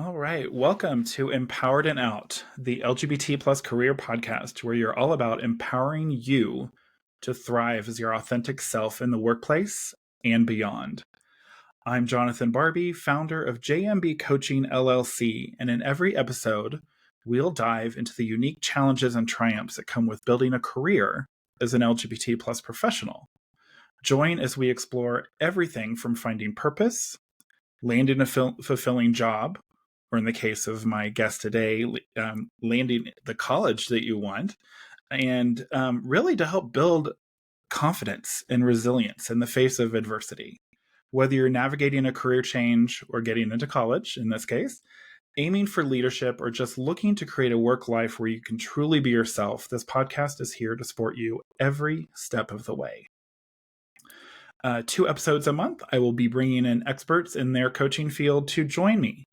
All right. Welcome to Empowered and Out, the LGBT plus career podcast, where you're all about empowering you to thrive as your authentic self in the workplace and beyond. I'm Jonathan Barbie, founder of JMB Coaching LLC, and in every episode, we'll dive into the unique challenges and triumphs that come with building a career as an LGBT plus professional. Join as we explore everything from finding purpose, landing a fulfilling job, or in the case of my guest today, landing the college that you want, and really to help build confidence and resilience in the face of adversity. Whether you're navigating a career change or getting into college, in this case, aiming for leadership, or just looking to create a work life where you can truly be yourself, this podcast is here to support you every step of the way. 2 episodes a month, I will be bringing in experts in their coaching field to join me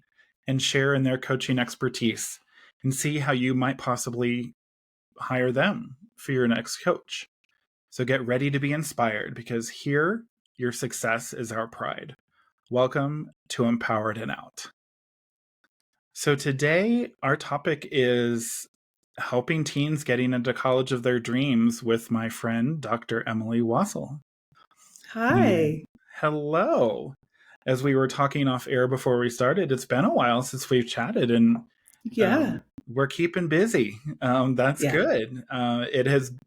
and share in their coaching expertise and see how you might possibly hire them for your next coach. So get ready to be inspired, because here, your success is our pride. Welcome to Empowered and Out. So today, our topic is helping teens getting into college of their dreams with my friend, Dr. Emily Wassel. Hi. Hello. As we were talking off air before we started, it's been a while since we've chatted, and we're keeping busy. That's good.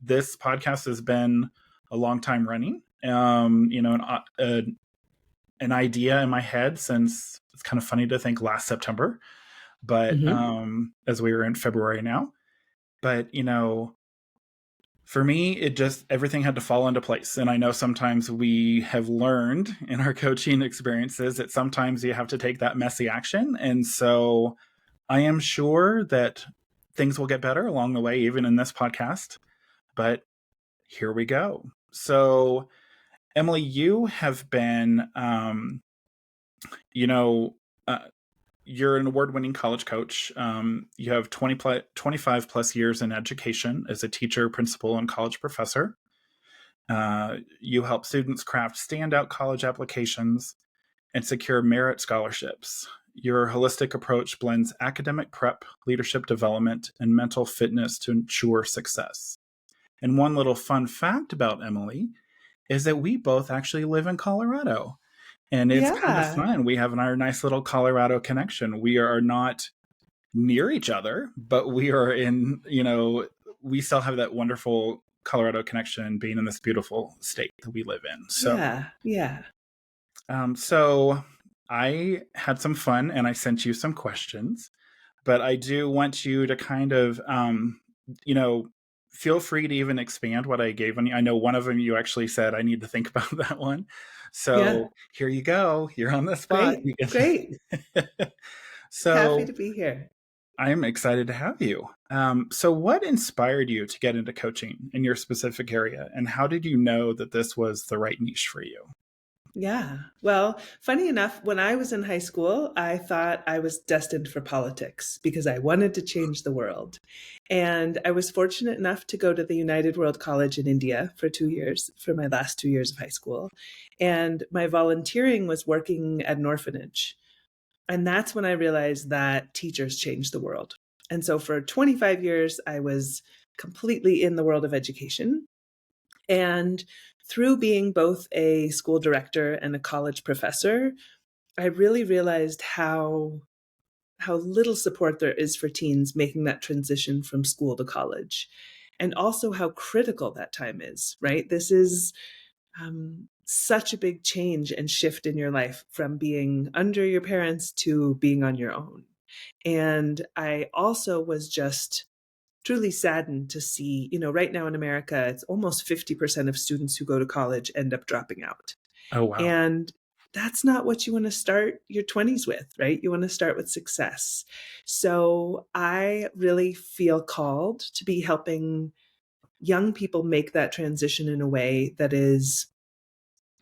This podcast has been a long time running. An idea in my head since, it's kind of funny to think, last September, but as we were in February now. But for me, everything had to fall into place. And I know sometimes we have learned in our coaching experiences that sometimes you have to take that messy action. And so I am sure that things will get better along the way, even in this podcast. But here we go. So, Emily, you have been, you're an award-winning college coach. You have 25 plus years in education as a teacher, principal, and college professor. You help students craft standout college applications and secure merit scholarships. Your holistic approach blends academic prep, leadership development, and mental fitness to ensure success. And one little fun fact about Emily is that we both actually live in Colorado. And it's kind of fun. We have our nice little Colorado connection. We are not near each other, but we are we still have that wonderful Colorado connection, being in this beautiful state that we live in. So, so I had some fun and I sent you some questions, but I do want you to kind of, feel free to even expand what I gave on you. I know one of them you actually said, I need to think about that one. So here you go. You're on the spot. Great. So happy to be here. I'm excited to have you. So what inspired you to get into coaching in your specific area? And how did you know that this was the right niche for you? Yeah. Well, funny enough, when I was in high school, I thought I was destined for politics because I wanted to change the world. And I was fortunate enough to go to the United World College in India for 2 years, for my last 2 years of high school. And my volunteering was working at an orphanage. And that's when I realized that teachers change the world. And so for 25 years, I was completely in the world of education. And through being both a school director and a college professor, I really realized how little support there is for teens making that transition from school to college, and also how critical that time is, right? This is such a big change and shift in your life from being under your parents to being on your own. And I also was just truly saddened to see, right now in America, it's almost 50% of students who go to college end up dropping out. Oh, wow. And that's not what you want to start your 20s with, right? You want to start with success. So I really feel called to be helping young people make that transition in a way that is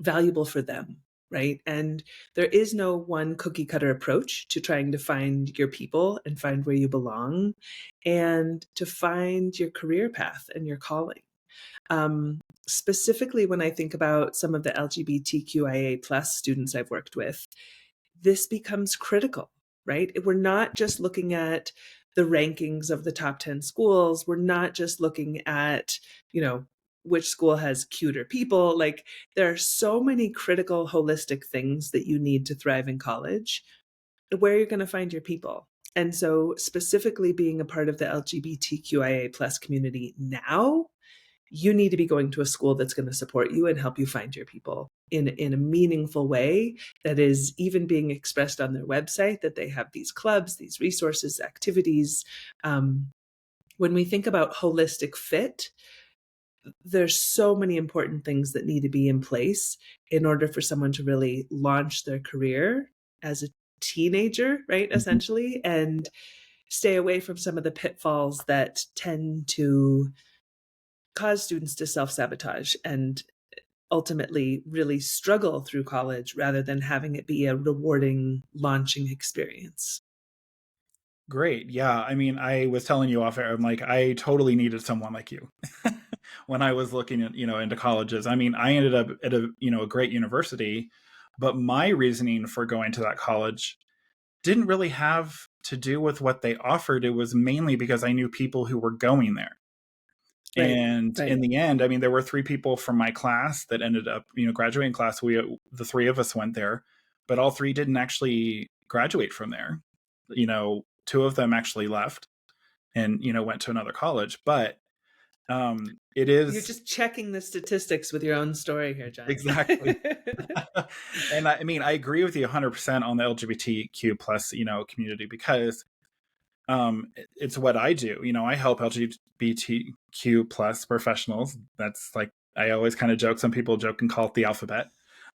valuable for them, right? And there is no one cookie cutter approach to trying to find your people and find where you belong and to find your career path and your calling. Specifically, when I think about some of the LGBTQIA plus students I've worked with, this becomes critical, right? We're not just looking at the rankings of the top 10 schools. We're not just looking at, which school has cuter people. Like, there are so many critical, holistic things that you need to thrive in college, where you're going to find your people. And so, specifically being a part of the LGBTQIA plus community now, you need to be going to a school that's going to support you and help you find your people in a meaningful way that is even being expressed on their website, that they have these clubs, these resources, activities. When we think about holistic fit, there's so many important things that need to be in place in order for someone to really launch their career as a teenager, right? Mhm. Essentially, and stay away from some of the pitfalls that tend to cause students to self-sabotage and ultimately really struggle through college rather than having it be a rewarding launching experience. Great. Yeah. I mean, I was telling you off air, I'm like, I totally needed someone like you when I was looking at, into colleges. I mean, I ended up at a great university, but my reasoning for going to that college didn't really have to do with what they offered. It was mainly because I knew people who were going there. Right, And right. in the end, I mean, there were three people from my class that ended up, graduating class. The three of us went there, but all three didn't actually graduate from there. Two of them actually left and, went to another college. But it You're is just checking the statistics with your own story here, John. exactly. And I mean, I agree with you 100% on the LGBTQ plus, community because it's what I do. I help LGBTQ plus professionals. That's like, I always kind of joke. Some people joke and call it the alphabet.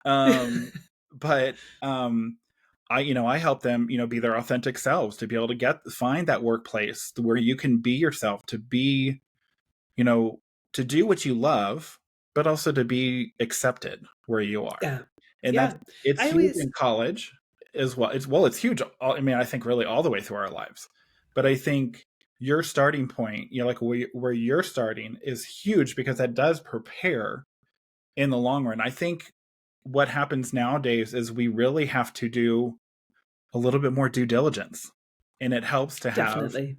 Um, but I help them, be their authentic selves, to be able to find that workplace where you can be yourself, to be, you know, to do what you love, but also to be accepted where you are. Yeah. And Yeah. it's I huge always, in college as well. It's huge. I mean, I think really all the way through our lives. But I think your starting point, like where you're starting is huge because that does prepare in the long run. I think what happens nowadays is we really have to do a little bit more due diligence. And it helps to have definitely.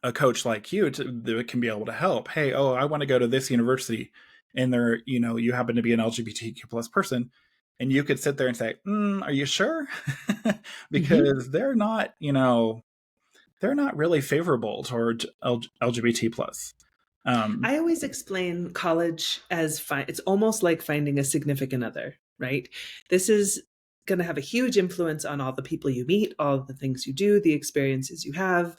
a coach like you that can be able to help. Hey, oh, I want to go to this university, and you happen to be an LGBTQ plus person, and you could sit there and say, "Are you sure?" Hmm. Because they're not really favorable toward LGBT plus. Um, I always explain college as it's almost like finding a significant other, right? This is going to have a huge influence on all the people you meet, all the things you do, the experiences you have.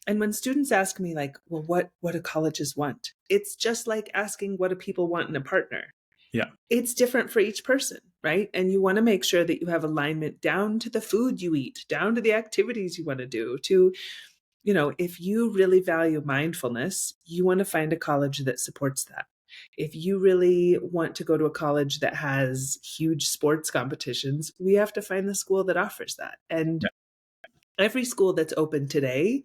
And when students ask me, like, well, what do colleges want? It's just like asking, what do people want in a partner? yeah, It's different for each person, right? And you want to make sure that you have alignment down to the food you eat, down to the activities you want to do, to, if you really value mindfulness, you want to find a college that supports that. If you really want to go to a college that has huge sports competitions, we have to find the school that offers that. And yeah, every school that's open today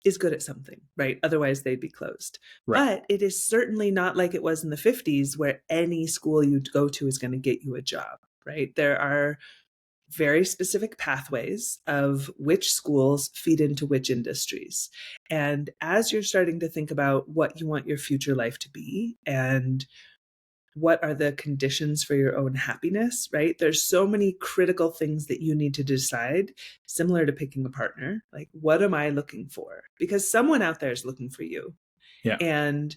is good at something, right? Otherwise, they'd be closed. right, But it is certainly not like it was in the 50s where any school you go to is going to get you a job, right? There are very specific pathways of which schools feed into which industries. And as you're starting to think about what you want your future life to be and what are the conditions for your own happiness, right? There's so many critical things that you need to decide, similar to picking a partner. Like, what am I looking for? Because someone out there is looking for you. yeah, And,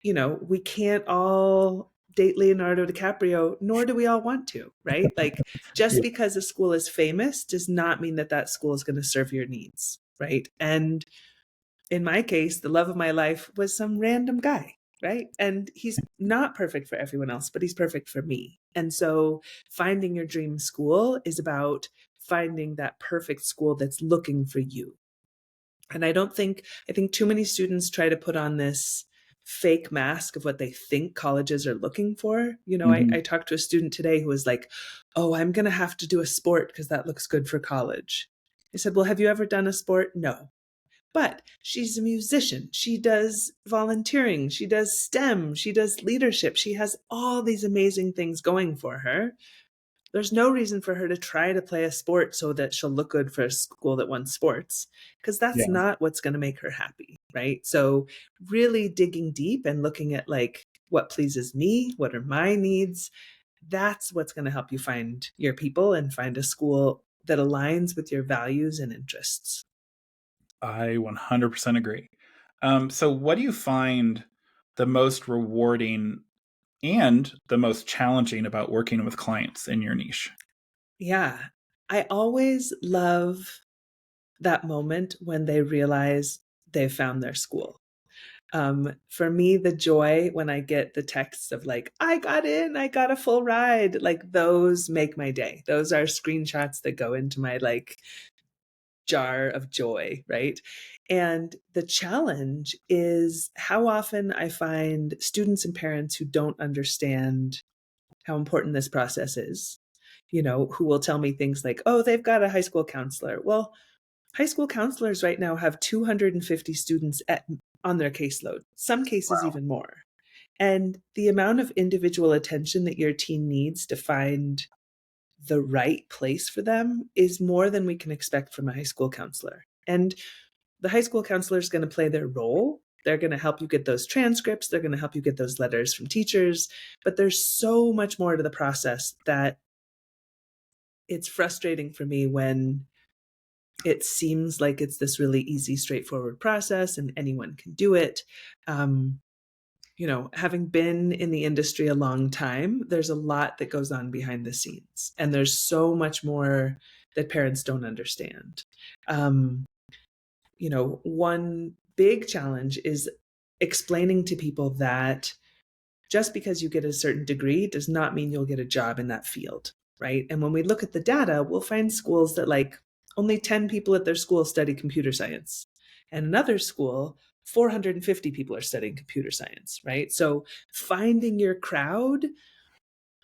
we can't all date Leonardo DiCaprio, nor do we all want to, right? Like, just yeah, because a school is famous does not mean that that school is going to serve your needs, right? And in my case, the love of my life was some random guy, right? And he's not perfect for everyone else, but he's perfect for me. And so finding your dream school is about finding that perfect school that's looking for you. And I think too many students try to put on this fake mask of what they think colleges are looking for. hmm I talked to a student today who was like, oh, I'm going to have to do a sport because that looks good for college. I said, well, have you ever done a sport? No. But she's a musician. She does volunteering. She does STEM. She does leadership. She has all these amazing things going for her. There's no reason for her to try to play a sport so that she'll look good for a school that wants sports, because that's Yeah. not what's going to make her happy, right? So really digging deep and looking at like what pleases me, what are my needs, that's what's going to help you find your people and find a school that aligns with your values and interests. I 100% agree. So, what do you find the most rewarding and the most challenging about working with clients in your niche? Yeah. I always love that moment when they realize they've found their school. For me, the joy when I get the texts of like, I got in, I got a full ride, like those make my day. Those are screenshots that go into my like jar of joy, right? And the challenge is how often I find students and parents who don't understand how important this process is, who will tell me things like, oh, they've got a high school counselor. Well, high school counselors right now have 250 students on their caseload, some cases Wow. even more. And the amount of individual attention that your teen needs to find the right place for them is more than we can expect from a high school counselor. And the high school counselor is going to play their role. They're going to help you get those transcripts. They're going to help you get those letters from teachers. But there's so much more to the process that it's frustrating for me when it seems like it's this really easy, straightforward process and anyone can do it. Um, Having been in the industry a long time, there's a lot that goes on behind the scenes, and there's so much more that parents don't understand. Um, One big challenge is explaining to people that just because you get a certain degree does not mean you'll get a job in that field, right? And when we look at the data, we'll find schools that like only 10 people at their school study computer science. And another school, 450 people are studying computer science, right? So finding your crowd,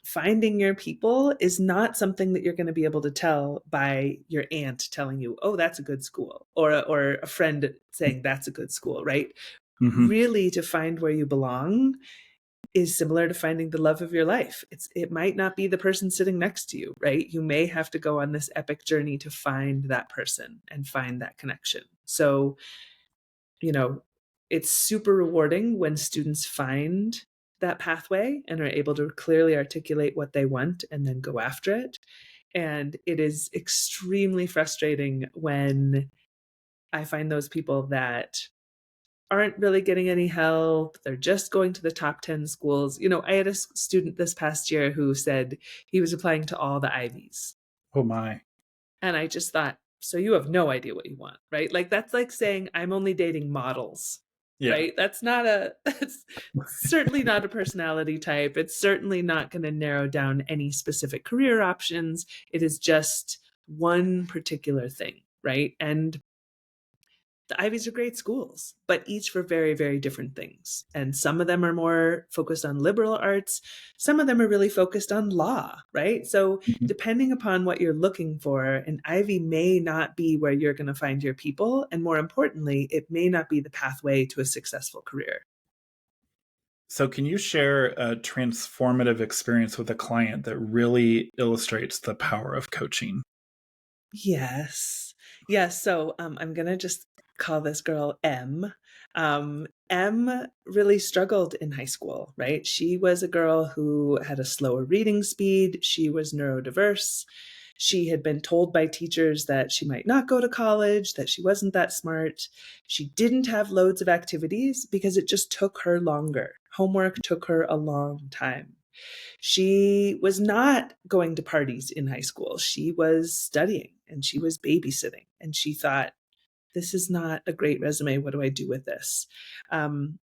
finding your people is not something that you're going to be able to tell by your aunt telling you, oh, that's a good school, or a friend saying that's a good school, right? Hmm. Really, to find where you belong is similar to finding the love of your life. It might not be the person sitting next to you, right? You may have to go on this epic journey to find that person and find that connection. So, you know, it's super rewarding when students find that pathway and are able to clearly articulate what they want and then go after it. And it is extremely frustrating when I find those people that aren't really getting any help. They're just going to the top 10 schools. I had a student this past year who said he was applying to all the Ivies. Oh, my. And I just thought, so you have no idea what you want, right? Like that's like saying I'm only dating models, Yeah. right? It's certainly not a personality type. It's certainly not going to narrow down any specific career options. It is just one particular thing, right? And the Ivies are great schools, but each for very, very different things. And some of them are more focused on liberal arts. Some of them are really focused on law, right? So Mhm. depending upon what you're looking for, an Ivy may not be where you're going to find your people. And more importantly, it may not be the pathway to a successful career. So, can you share a transformative experience with a client that really illustrates the power of coaching? Yes. Yes. So I'm going to just call this girl M. M really struggled in high school, right? She was a girl who had a slower reading speed. She was neurodiverse. She had been told by teachers that she might not go to college, that she wasn't that smart. She didn't have loads of activities because it just took her longer. Homework took her a long time. She was not going to parties in high school. She was studying and she was babysitting. And she thought, this is not a great resume. What do I do with this?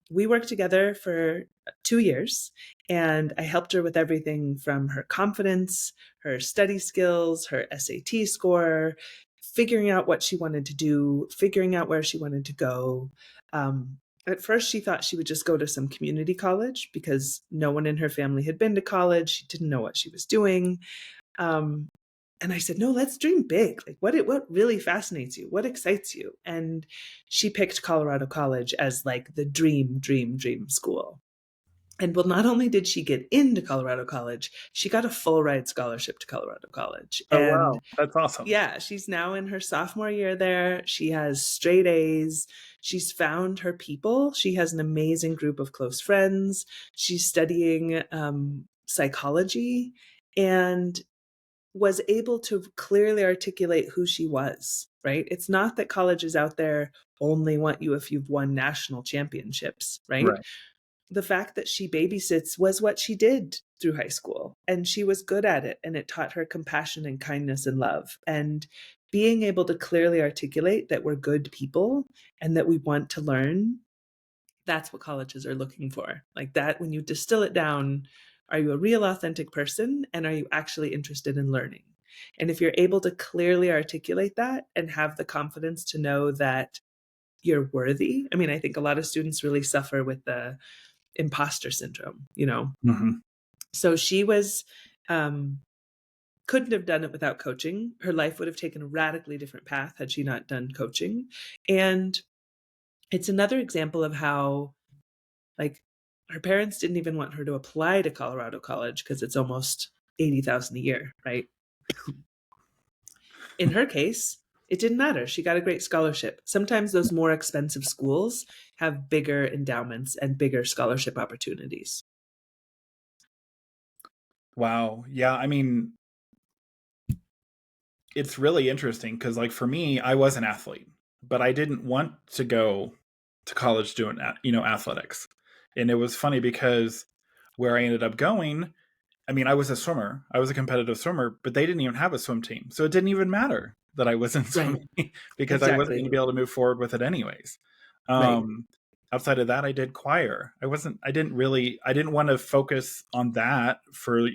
We worked together for 2 years, and I helped her with everything from her confidence, her study skills, her SAT score, figuring out what she wanted to do, figuring out where she wanted to go. At first, she thought she would just go to some community college because no one in her family had been to college. She didn't know what she was doing. Um, and I said, no, let's dream big. Like what really fascinates you? What excites you? And she picked Colorado College as like the dream school. And well, not only did she get into Colorado College, she got a full ride scholarship to Colorado College. Oh, And wow. That's awesome. yeah, she's now in her sophomore year there. She has straight A's. She's found her people. She has an amazing group of close friends. She's studying psychology and was able to clearly articulate who she was, right? It's not that colleges out there only want you if you've won national championships, right? Right. The fact that she babysits was what she did through high school, and she was good at it, and it taught her compassion and kindness and love. And being able to clearly articulate that we're good people and that we want to learn, that's what colleges are looking for. Like that, when you distill it down, are you a real authentic person, and are you actually interested in learning? And if you're able to clearly articulate that and have the confidence to know that you're worthy, I mean, I think a lot of students really suffer with the imposter syndrome, you know. Hmm. So she was couldn't have done it without coaching. Her life would have taken a radically different path had she not done coaching. And it's another example of how, like, her parents didn't even want her to apply to Colorado College because it's almost 80,000 a year, right? In her case, it didn't matter. She got a great scholarship. Sometimes those more expensive schools have bigger endowments and bigger scholarship opportunities. Wow. Yeah. I mean, it's really interesting because, like, for me, I was an athlete, but I didn't want to go to college doing, athletics. And it was funny because where I ended up going, I mean, I was a swimmer. I was a competitive swimmer, but they didn't even have a swim team. So it didn't even matter that I was in Right. swimming because I wasn't going to Exactly. be able to move forward with it anyways. Right. Um, outside of that, I did choir. I didn't want to focus on that for,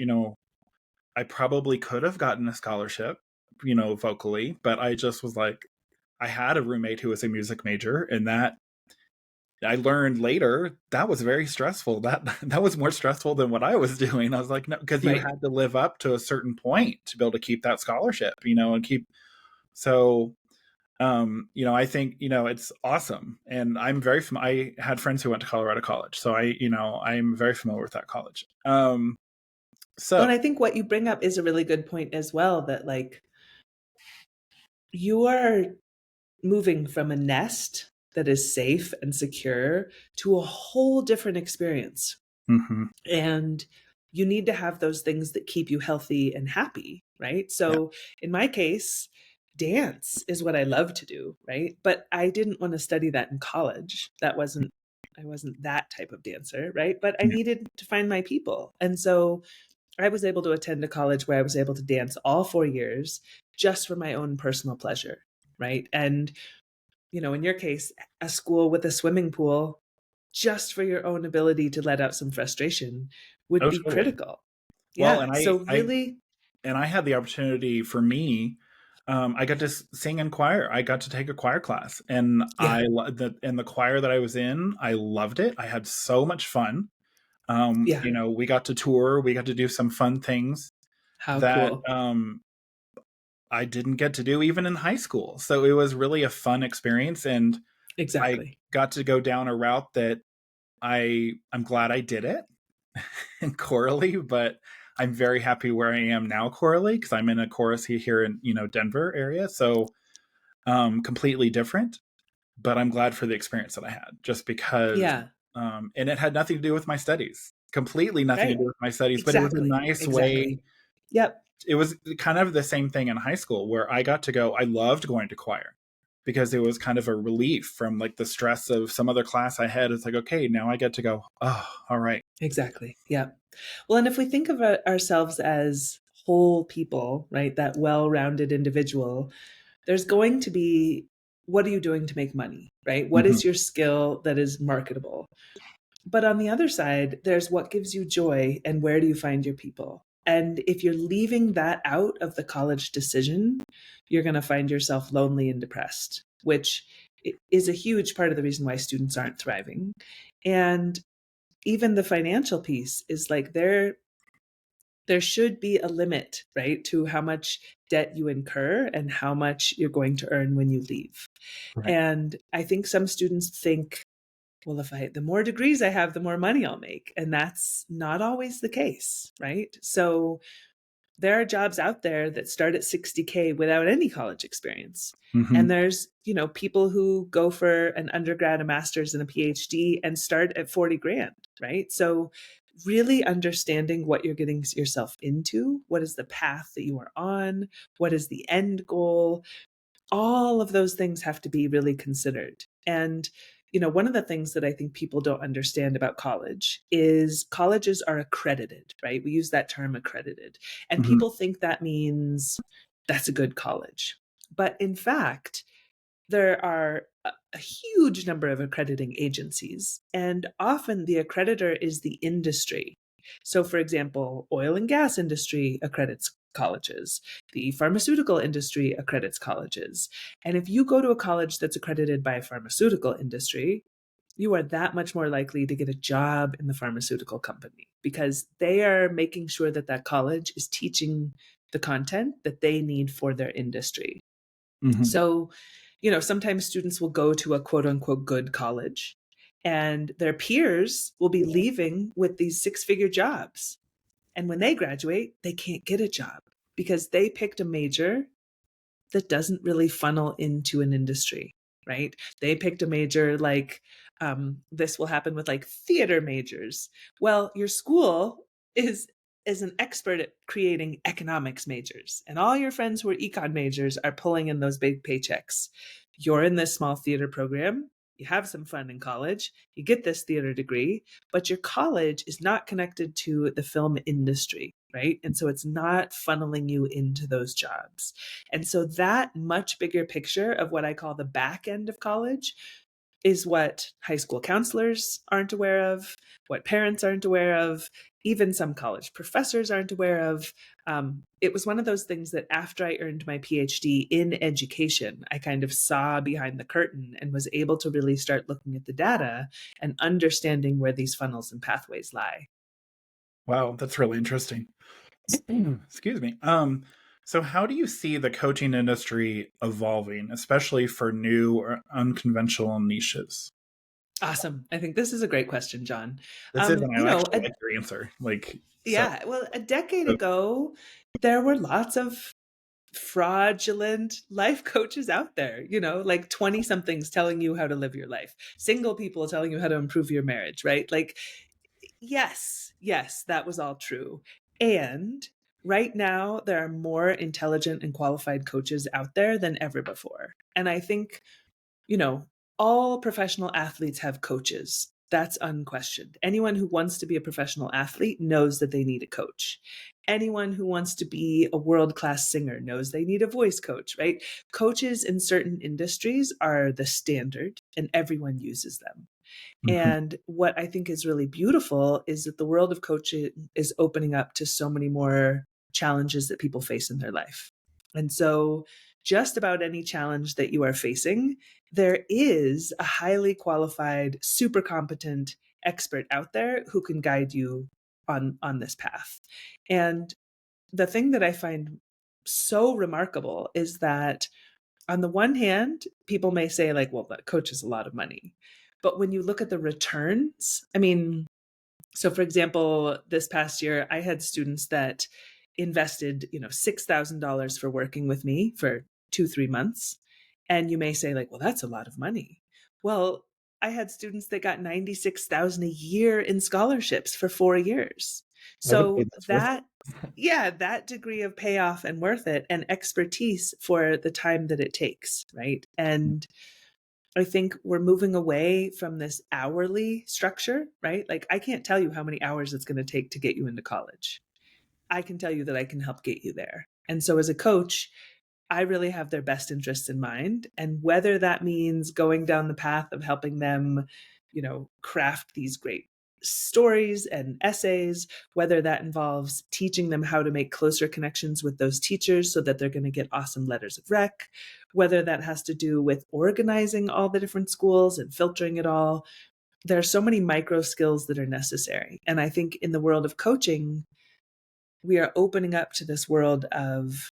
I probably could have gotten a scholarship, vocally, but I just was like, I had a roommate who was a music major, and that I learned later that was very stressful. That was more stressful than what I was doing. I was like, no, because you Right. had to live up to a certain point to be able to keep that scholarship, and keep. So, I think it's awesome, and I'm very. I had friends who went to Colorado College, so I'm very familiar with that college. Well, and So. I think what you bring up is a really good point as well, that like you are moving from a nest that is safe and secure to a whole different experience. Mhm. And you need to have those things that keep you healthy and happy, right? Yeah. So in my case, dance is what I love to do, right? But I didn't want to study that in college. I wasn't that type of dancer, right? But I Yeah. needed to find my people. And so I was able to attend a college where I was able to dance all 4 years just for my own personal pleasure, right? And, in your case, a school with a swimming pool just for your own ability to let out some frustration would Oh, be totally. critical. Well, Yeah. So really, and I had the opportunity for me. I got to sing in choir. I got to take a choir class, and yeah, the choir that I was in, I loved it. I had so much fun. yeah. We got to tour. We got to do some fun things How that cool. I didn't get to do even in high school. So it was really a fun experience, and I Exactly. got to go down a route that I'm glad I did it in chorally, but I'm very happy where I am now chorally because I'm in a chorus here in Denver area, so completely different. But I'm glad for the experience that I had, just because, Yeah. and it had nothing to do with my studies, completely nothing to Right. do with my studies, but it was a Exactly. nice way. Exactly. Yep. It was kind of the same thing in high school where I got to go. I loved going to choir because it was kind of a relief from like the stress of some other class I had. It's like, okay, now I get to go, oh, all right. Exactly. Yep. Well, and if we think of ourselves as whole people, right, that well rounded individual, there's going to be, what are you doing to make money, right? What Hmm. is your skill that is marketable? But on the other side, there's what gives you joy and where do you find your people? And if you're leaving that out of the college decision, you're going to find yourself lonely and depressed, which is a huge part of the reason why students aren't thriving. And even the financial piece is like there should be a limit, right, to how much debt you incur and how much you're going to earn when you leave. Right. And I think some students think well, the more degrees I have, the more money I'll make. And that's not always the case, right? So there are jobs out there that start at 60K without any college experience. Mm-hmm. And there's, people who go for an undergrad, a master's, and a PhD and start at 40 grand, right? So really understanding what you're getting yourself into, what is the path that you are on, what is the end goal, all of those things have to be really considered. And one of the things that I think people don't understand about college is colleges are accredited, right? We use that term accredited. And Mm-hmm. people think that means that's a good college. But in fact, there are a huge number of accrediting agencies, and often the accreditor is the industry. So, for example, oil and gas industry accredits colleges, the pharmaceutical industry accredits colleges. And if you go to a college that's accredited by a pharmaceutical industry, you are that much more likely to get a job in the pharmaceutical company because they are making sure that that college is teaching the content that they need for their industry. Mm-hmm. So, sometimes students will go to a quote unquote good college and their peers will be leaving with these 6-figure jobs. And when they graduate, they can't get a job because they picked a major that doesn't really funnel into an industry, right? They picked a major like this will happen with like theater majors. Well, your school is an expert at creating economics majors, and all your friends who are econ majors are pulling in those big paychecks. You're in this small theater program. You have some fun in college. You get this theater degree, but your college is not connected to the film industry, right? And so it's not funneling you into those jobs. And so that much bigger picture of what I call the back end of college is what high school counselors aren't aware of, what parents aren't aware of, even some college professors aren't aware of. It was one of those things that after I earned my PhD in education, I kind of saw behind the curtain and was able to really start looking at the data and understanding where these funnels and pathways lie. Wow, that's really interesting. Excuse me. So how do you see the coaching industry evolving, especially for new or unconventional niches? Awesome. I think this is a great question, John. This is, and You I know, actually like your answer. yeah, well, a decade ago, there were lots of fraudulent life coaches out there, like 20 somethings telling you how to live your life, single people telling you how to improve your marriage, right? Like, yes, that was all true. And right now, there are more intelligent and qualified coaches out there than ever before. And I think you know, all professional athletes have coaches. That's unquestioned. Anyone who wants to be a professional athlete knows that they need a coach. Anyone who wants to be a world class singer knows they need a voice coach, right? Coaches in certain industries are the standard and everyone uses them. Mhm. And what I think is really beautiful is that the world of coaching is opening up to so many more challenges that people face in their life. And so, just about any challenge that you are facing, there is a highly qualified, super competent expert out there who can guide you on this path. And the thing that I find so remarkable is that on the one hand, people may say, like, well, that coach is a lot of money. But when you look at the returns, I mean, so for example, this past year, I had students that invested, $6,000 for working with me for 2, 3 months. And you may say, like, well, that's a lot of money. Well, I had students that got 96,000 a year in scholarships for 4 years. I would say So that's worth that, yeah, that degree of payoff and worth it and expertise for the time that it takes, right? it. And I think we're moving away from this hourly structure, right? Like, I can't tell you how many hours it's going to take to get you into college. I can tell you that I can help get you there. And so, as a coach, I really have their best interests in mind. And whether that means going down the path of helping them, craft these great stories and essays, whether that involves teaching them how to make closer connections with those teachers so that they're going to get awesome letters of rec, whether that has to do with organizing all the different schools and filtering it all. There are so many micro skills that are necessary. And I think in the world of coaching, we are opening up to this world of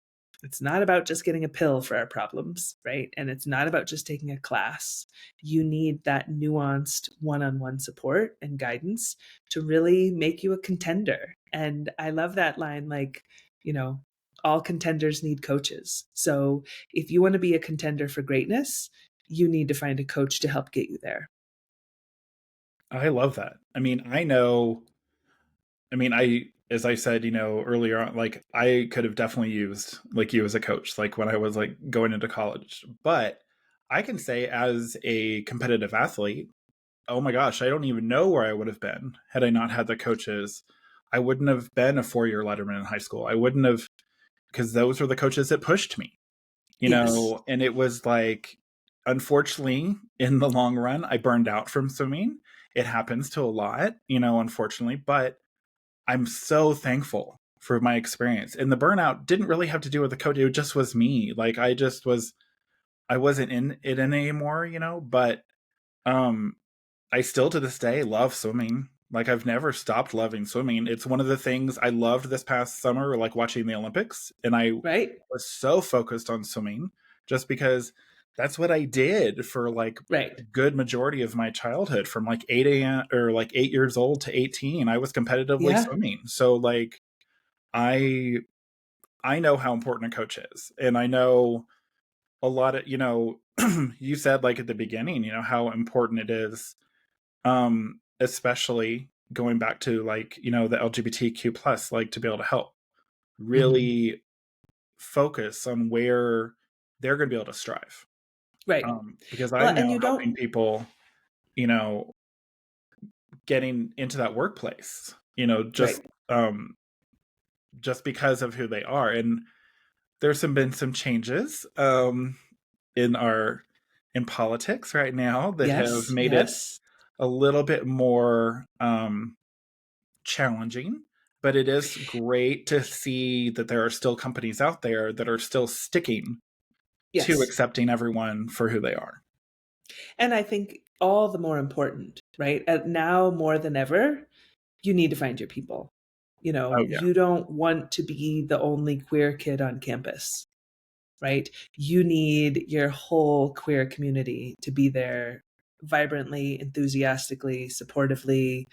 It's not about just getting a pill for our problems, right? And it's not about just taking a class. You need that nuanced one on one support and guidance to really make you a contender. And I love that line, like, you know, all contenders need coaches. So if you want to be a contender for greatness, you need to find a coach to help get you there. I love that. I mean, I know, I mean, as I said, earlier on, like I could have definitely used like you as a coach, like when I was like going into college. But I can say as a competitive athlete, oh my gosh, I don't even know where I would have been had I not had the coaches. I wouldn't have been a 4-year letterman in high school. I wouldn't have, because those were the coaches that pushed me, Yes. and it was like, unfortunately, in the long run, I burned out from swimming. It happens to a lot, unfortunately, but I'm so thankful for my experience. And the burnout didn't really have to do with the coach. It just was me. Like I wasn't in it anymore, but um I still to this day love swimming. Like I've never stopped loving swimming. It's one of the things I loved this past summer, like watching the Olympics. And I Right. was so focused on swimming just because that's what I did for like Right. a good majority of my childhood from like 8 a.m. or like 8 years old to 18. I was competitively Yeah. swimming. So like I I know how important a coach is. And I know a lot of, you said like at the beginning, how important it is, especially going back to like, the LGBTQ plus, like to be able to help Mhm. really focus on where they're going to be able to strive. Right. Because Well, I'm and now you helping don't, people, you know, getting into that workplace, right. just because of who they are. And there's been some changes in our in politics right now that have Yes. made it Yes. a little bit more challenging. But it is great to see that there are still companies out there that are still sticking to Yes. accepting everyone for who they are. And I think all the more important, right? Now more than ever, you need to find your people. Oh yeah. You don't want to be the only queer kid on campus, right? You need your whole queer community to be there vibrantly, enthusiastically, supportively.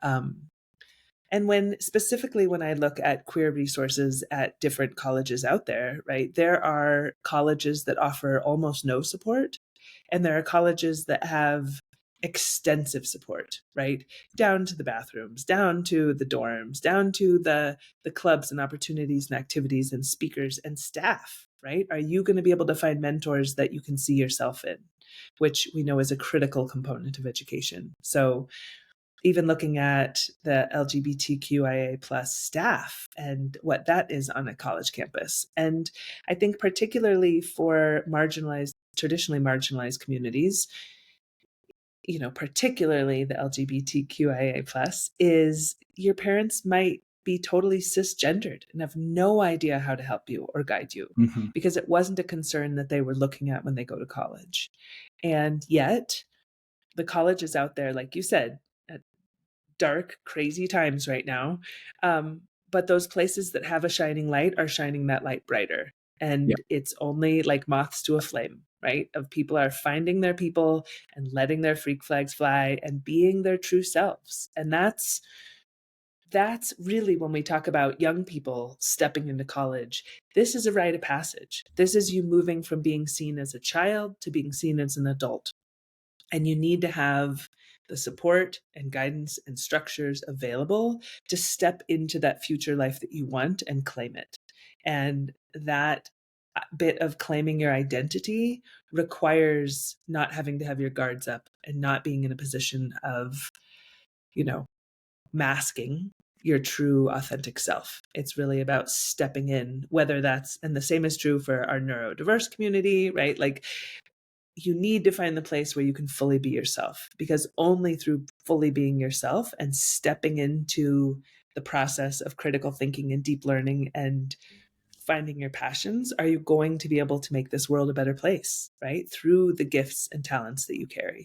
Um, and specifically when I look at queer resources at different colleges out there, right, there are colleges that offer almost no support, and there are colleges that have extensive support, right, down to the bathrooms, down to the dorms, down to the clubs and opportunities and activities and speakers and staff, right? Are you going to be able to find mentors that you can see yourself in, which we know is a critical component of education? So even looking at the LGBTQIA plus staff and what that is on a college campus. And I think particularly for traditionally marginalized communities, particularly the LGBTQIA plus, is your parents might be totally cisgendered and have no idea how to help you or guide you Hmm. because it wasn't a concern that they were looking at when they go to college. And yet, the colleges out there, like you said, dark, crazy times right now. But those places that have a shining light are shining that light brighter. Yeah. And it's only like moths to a flame, right? Of people are finding their people and letting their freak flags fly and being their true selves. And that's really when we talk about young people stepping into college. This is a rite of passage. This is you moving from being seen as a child to being seen as an adult. And you need to have the support and guidance and structures available to step into that future life that you want and claim it. And that bit of claiming your identity requires not having to have your guards up and not being in a position of, you know, masking your true authentic self. It's really about stepping in, whether that's, and the same is true for our neurodiverse community, right? Like you need to find the place where you can fully be yourself, because only through fully being yourself and stepping into the process of critical thinking and deep learning and finding your passions are you going to be able to make this world a better place, right? Through the gifts and talents that you carry.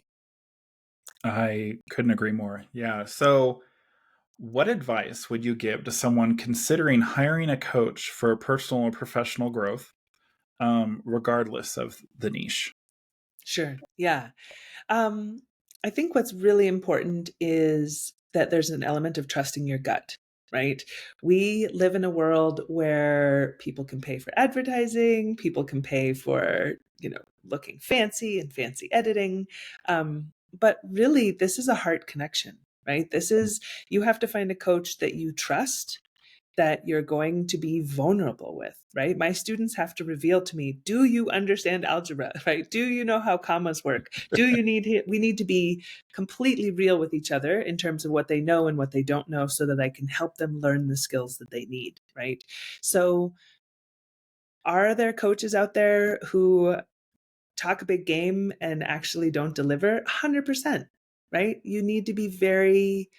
I couldn't agree more. Yeah. So What advice would you give to someone considering hiring a coach for personal or professional growth, regardless of the niche? Sure. Yeah. Um, I think what's really important is that there's an element of trusting your gut, right? We live in a world where people can pay for advertising, people can pay for, looking fancy and fancy editing. But really, this is a heart connection, right? You have to find a coach that you trust, that you're going to be vulnerable with, right? My students have to reveal to me, do you understand algebra, right? Do you know how commas work? We need to be completely real with each other in terms of what they know and what they don't know so that I can help them learn the skills that they need, right? So are there coaches out there who talk a big game and actually don't deliver? 100%, right? You need to be very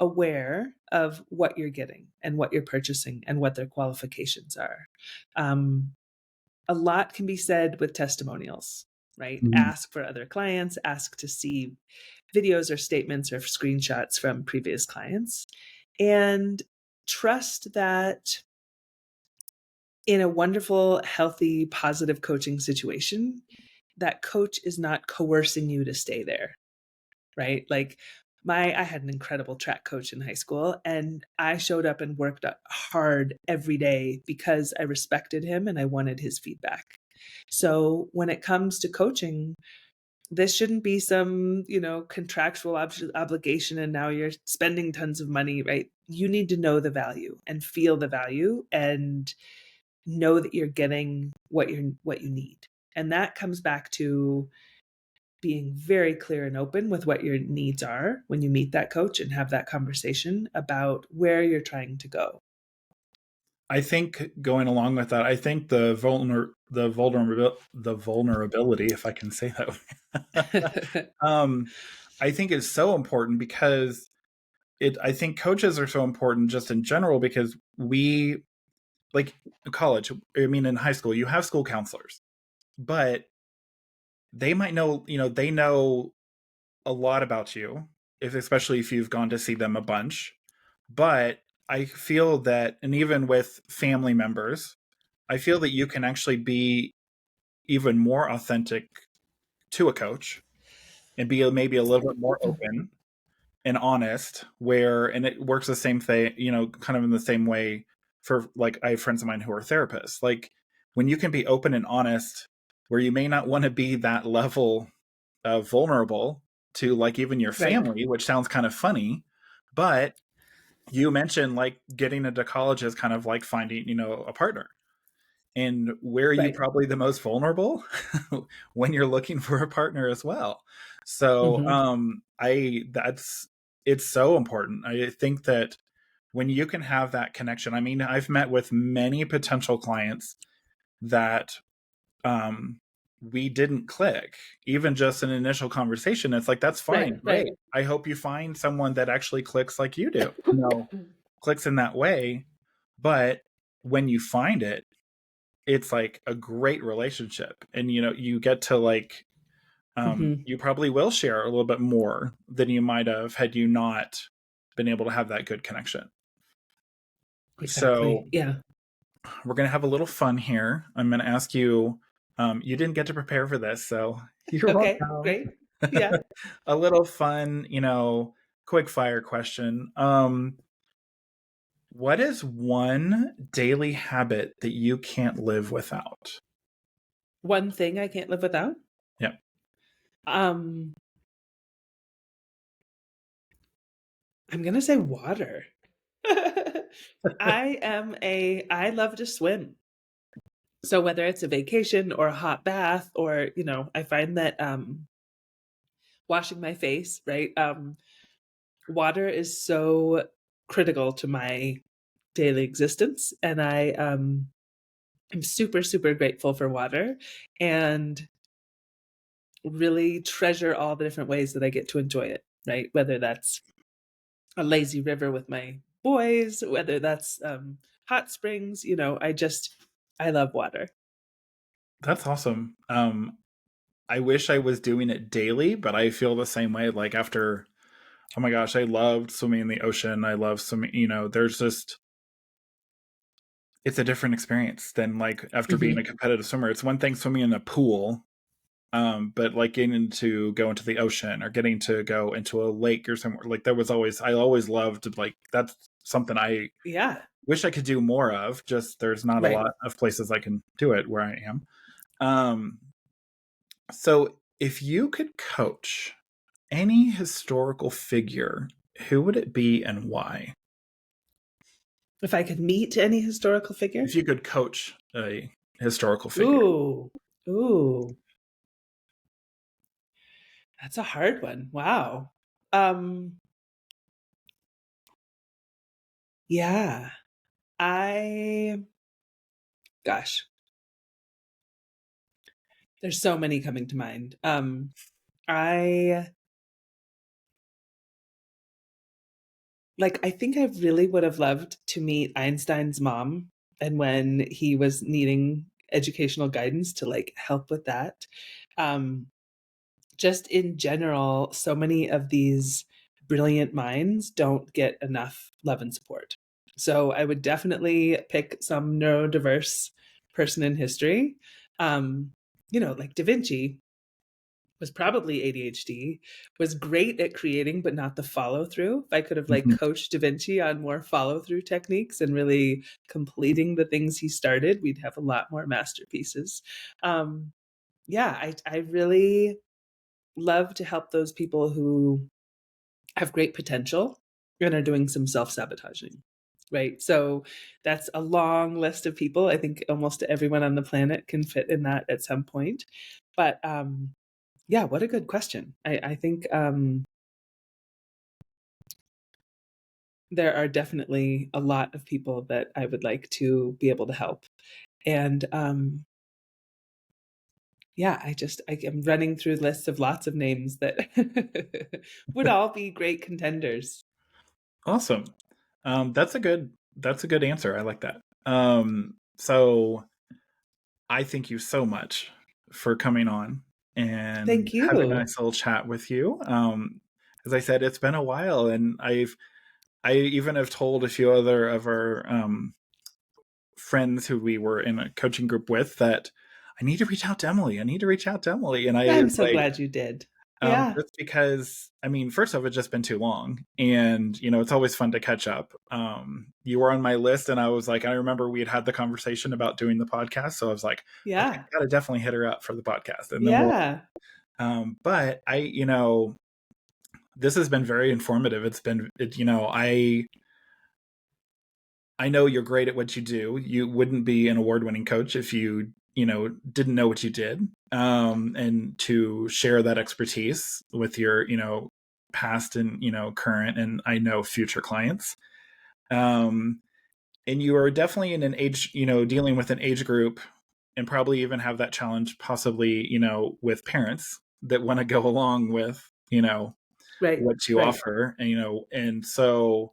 aware of what you're getting and what you're purchasing and what their qualifications are. Um, a lot can be said with testimonials, right? Mhm. Ask for other clients, ask to see videos or statements or screenshots from previous clients, and trust that in a wonderful, healthy, positive coaching situation, that coach is not coercing you to stay there, right? Like I had an incredible track coach in high school, and I showed up and worked hard every day because I respected him and I wanted his feedback. So when it comes to coaching, this shouldn't be some, contractual obligation and now you're spending tons of money, right? You need to know the value and feel the value and know that you're getting what you need. And that comes back to being very clear and open with what your needs are when you meet that coach and have that conversation about where you're trying to go. I think going along with that, I think the vulnerability, if I can say that, um, I think is so important because I think coaches are so important just in general because we, like, college, I mean, in high school, you have school counselors, but they might know, they know a lot about you, especially if you've gone to see them a bunch. But I feel that, and even with family members, I feel that you can actually be even more authentic to a coach and be maybe a little bit more open and honest, and it works the same thing, kind of in the same way for, like, I have friends of mine who are therapists. Like, when you can be open and honest, where you may not want to be that level of vulnerable to, like, even your Right. family, which sounds kind of funny, but you mentioned, like, getting into college is kind of like finding, a partner. And where are you Right. probably the most vulnerable? When you're looking for a partner as well. So Mm-hmm. I that's it's so important. I think that when you can have that connection, I mean, I've met with many potential clients that um we didn't click, even just an initial conversation. It's like, that's Right. fine, Right. great. I hope you find someone that actually clicks like you do, clicks in that way. But when you find it, it's like a great relationship, and you get to, like, Mm-hmm. you probably will share a little bit more than you might have had you not been able to have that good connection. So Exactly. Yeah. we're going to have a little fun here. I'm going to ask you, you didn't get to prepare for this, so you're Okay. welcome. Great. Yeah. A little fun, quick fire question. What is one daily habit that you can't live without? One thing I can't live without. Yeah. Um, I'm gonna say water. I love to swim. So whether it's a vacation or a hot bath or, I find that washing my face, right? Water is so critical to my daily existence. And I'm super, super grateful for water and really treasure all the different ways that I get to enjoy it, right? Whether that's a lazy river with my boys, whether that's hot springs, I love water. That's awesome. I wish I was doing it daily, but I feel the same way. Like, after Oh my gosh, I loved swimming in the ocean. I love swimming, there's just it's a different experience than like after being a Hmm. competitive swimmer. It's one thing swimming in a pool, but like getting to go into the ocean or getting to go into a lake or somewhere, like I always loved, like that's something I Yeah, wish I could do more of. Just there's not a right. lot of places I can do it where I am. Um, so if you could coach any historical figure, who would it be and why? If I could meet any historical figure. If you could coach a historical figure. Ooh, ooh, that's a hard one. Wow. Um, yeah, I, gosh, there's so many coming to mind. I I think I really would have loved to meet Einstein's mom, and when he was needing educational guidance to like help with that. Um, just in general, so many of these brilliant minds don't get enough love and support. So I would definitely pick some neurodiverse person in history. Um, like Da Vinci was probably ADHD, was great at creating, but not the follow through. If I could have like Mhm. coached Da Vinci on more follow through techniques and really completing the things he started, we'd have a lot more masterpieces. Um, yeah, I really love to help those people who have great potential and are doing some self sabotaging. Right. So that's a long list of people. I think almost everyone on the planet can fit in that at some point. But yeah, what a good question. I think there are definitely a lot of people that I would like to be able to help. And yeah, I am running through lists of lots of names that would all be great contenders. Awesome. That's a good answer. I like that. So I thank you so much for coming on and Thank having a you. nice little chat with you. As I said, it's been a while, and I even have told a few other of our friends who we were in a coaching group with that I need to reach out to Emily. I need to reach out to Emily, and I I'm was so like, glad you did. Yeah. just because, I mean, first off, it's just been too long, and it's always fun to catch up. You were on my list, and I was like, I remember we had the conversation about doing the podcast, so I was like, okay, Yeah. I gotta definitely hit her up for the podcast, and then we'll. Yeah. But this has been very informative. I know you're great at what you do. You wouldn't be an award-winning coach if you didn't know what you did. And to share that expertise with your past and current and I know future clients. Um, and you are definitely in an age, dealing with an age group, and probably even have that challenge possibly with parents that want to go along with Right. what you Right. offer, and so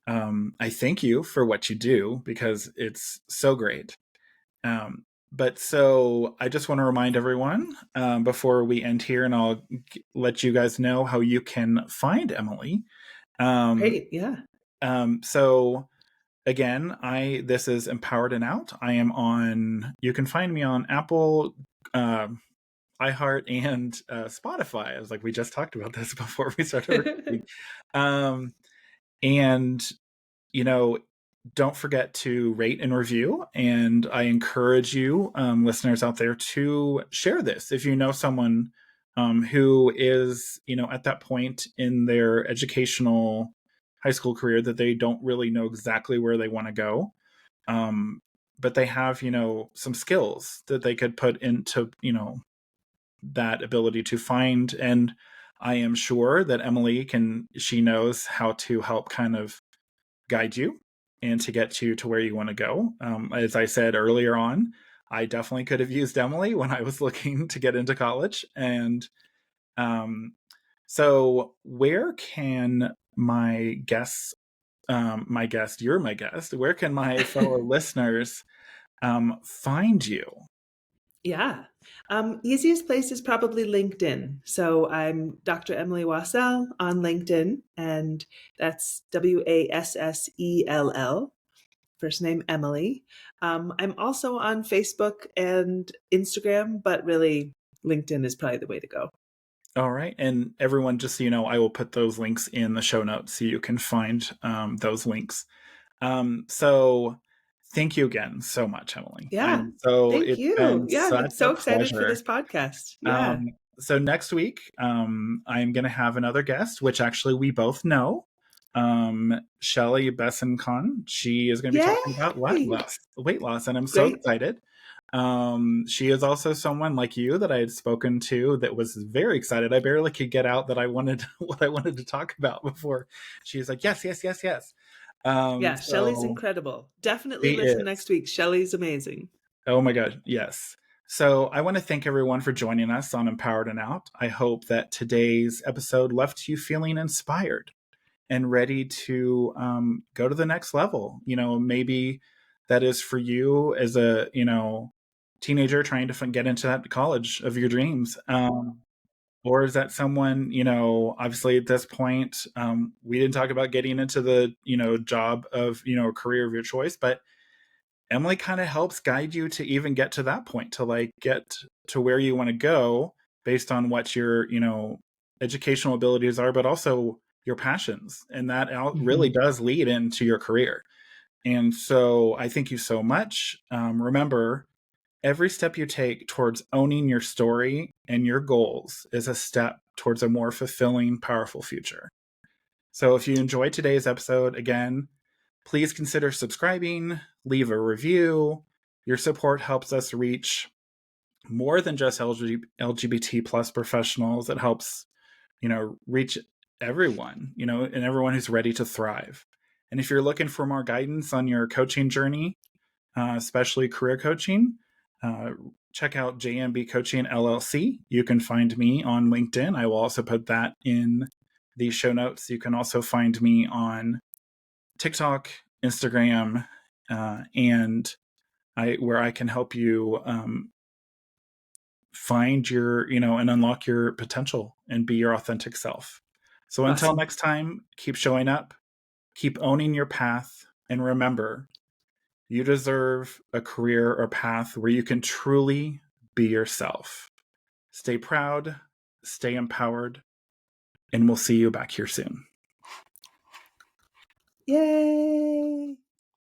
I thank you for what you do because it's so great. But so I just want to remind everyone before we end here, and I'll let you guys know how you can find Emily. Um, Great. Yeah. so again, this is Empowered and Out. I am on. You can find me on Apple, uh, iHeart, and Spotify. I was like, we just talked about this before we started recording. Um, and you know, don't forget to rate and review. And I encourage you, listeners out there, to share this if you know someone who is, at that point in their educational high school career that they don't really know exactly where they want to go. Um, but they have, some skills that they could put into, that ability to find. And I am sure that she knows how to help kind of guide you and to get you to where you want to go. As I said earlier on, I definitely could have used Emily when I was looking to get into college. And um, so, where can you're my guest, where can my fellow listeners find you? Yeah. Easiest place is probably LinkedIn. So I'm Dr. Emily Wassell on LinkedIn, and that's Wassell, first name Emily. I'm also on Facebook and Instagram, but really LinkedIn is probably the way to go. All right. And everyone, just so you know, I will put those links in the show notes so you can find those links. So thank you again so much, Emily. Yeah. Thank It's you. been Yeah, I'm such a so excited for pleasure. this podcast. Yeah. So next week, I'm going to have another guest, which actually we both know. Shelly Besson-Khan. She is going to be talking about Yay. weight loss, and I'm so Great. excited. She is also someone like you that I had spoken to that was very excited. I barely could get out that I wanted what I wanted to talk about before she was like, yes, yes, yes, yes. Yeah, Shelley's So incredible. Definitely she listen is. next week. Shelley's amazing. Oh my God, yes. So I want to thank everyone for joining us on Empowered and Out. I hope that today's episode left you feeling inspired and ready to go to the next level. Maybe that is for you as a teenager trying to get into that college of your dreams. Or is that someone, obviously at this point, we didn't talk about getting into the, job of, career of your choice, but Emily kind of helps guide you to even get to that point, to like get to where you want to go based on what your, educational abilities are, but also your passions. And that really Mhm. does lead into your career. And so I thank you so much. Remember, every step you take towards owning your story and your goals is a step towards a more fulfilling, powerful future. So if you enjoyed today's episode, again, please consider subscribing, leave a review. Your support helps us reach more than just LGBT plus professionals. It helps, reach everyone, and everyone who's ready to thrive. And if you're looking for more guidance on your coaching journey, especially career coaching, uh, check out JMB Coaching LLC. You can find me on LinkedIn. I will also put that in the show notes. You can also find me on TikTok, Instagram, and where I can help you find your, and unlock your potential and be your authentic self. So until Awesome. next time, keep showing up, keep owning your path, and remember, you deserve a career or path where you can truly be yourself. Stay proud, stay empowered, and we'll see you back here soon. Yay.